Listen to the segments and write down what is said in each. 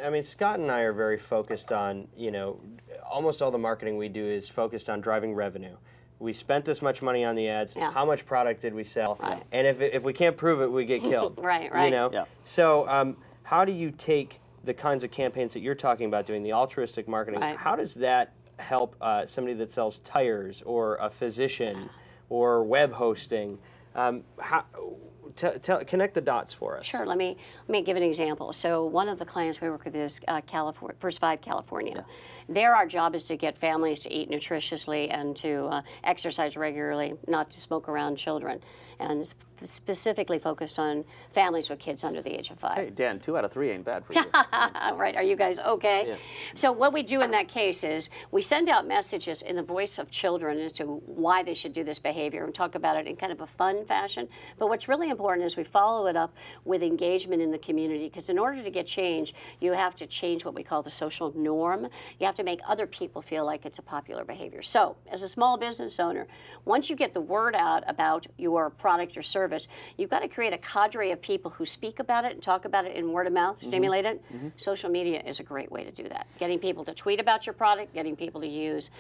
I mean, Scott and I are very focused on, almost all the marketing we do is focused on driving revenue. We spent this much money on the ads. Yeah. How much product did we sell? Right. And if we can't prove it, we get killed. Right. Yeah. So how do you take the kinds of campaigns that you're talking about doing, the altruistic marketing? Right. How does that help somebody that sells tires or a physician or web hosting? Connect the dots for us. Sure. Let me give an example. So one of the clients we work with is First 5 California. Yeah. There, our job is to get families to eat nutritiously and to exercise regularly, not to smoke around children, and specifically focused on families with kids under the age of 5. Hey, Dan, 2 out of 3 ain't bad for you. Right. Are you guys okay? Yeah. So what we do in that case is we send out messages in the voice of children as to why they should do this behavior and talk about it in kind of a fun fashion. But what's really important is we follow it up with engagement in the community, because in order to get change, you have to change what we call the social norm. You have to make other people feel like it's a popular behavior. So as a small business owner, once you get the word out about your product or service, you've got to create a cadre of people who speak about it and talk about it in word of mouth, stimulate it. Social media is a great way to do that. Getting people to tweet about your product, getting people to use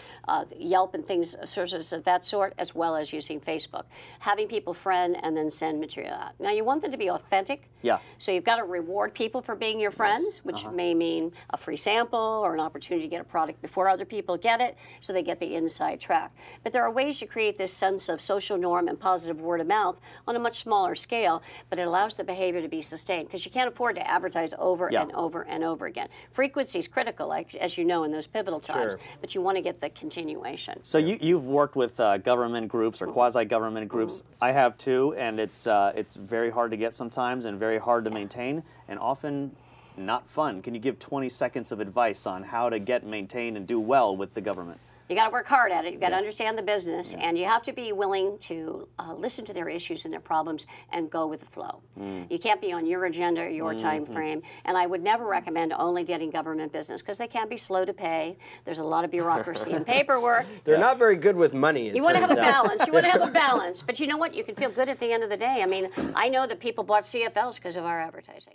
Yelp and things, sources of that sort, as well as using Facebook. Having people friend and then send material out. Now, you want them to be authentic. Yeah. So you've got to reward people for being your friends, which may mean a free sample or an opportunity to get a product before other people get it, so they get the inside track. But there are ways to create this sense of social norm and positive word of mouth on a much smaller scale, but it allows the behavior to be sustained, because you can't afford to advertise over and over and over again. Frequency is critical, like, as you know, in those pivotal times, but you want to get the continuation. So you've worked with government groups or quasi-government groups. I have too, and it's very hard to get sometimes and very hard to maintain, and often not fun. Can you give 20 seconds of advice on how to get, maintain, and do well with the government? You got to work hard at it. You've got to understand the business, and you have to be willing to listen to their issues and their problems and go with the flow. You can't be on your agenda, your time frame, and I would never recommend only getting government business, because they can be slow to pay. There's a lot of bureaucracy and paperwork. They're not very good with money. You want to have a balance. You want to have a balance, but you know what? You can feel good at the end of the day. I mean, I know that people bought CFLs because of our advertising.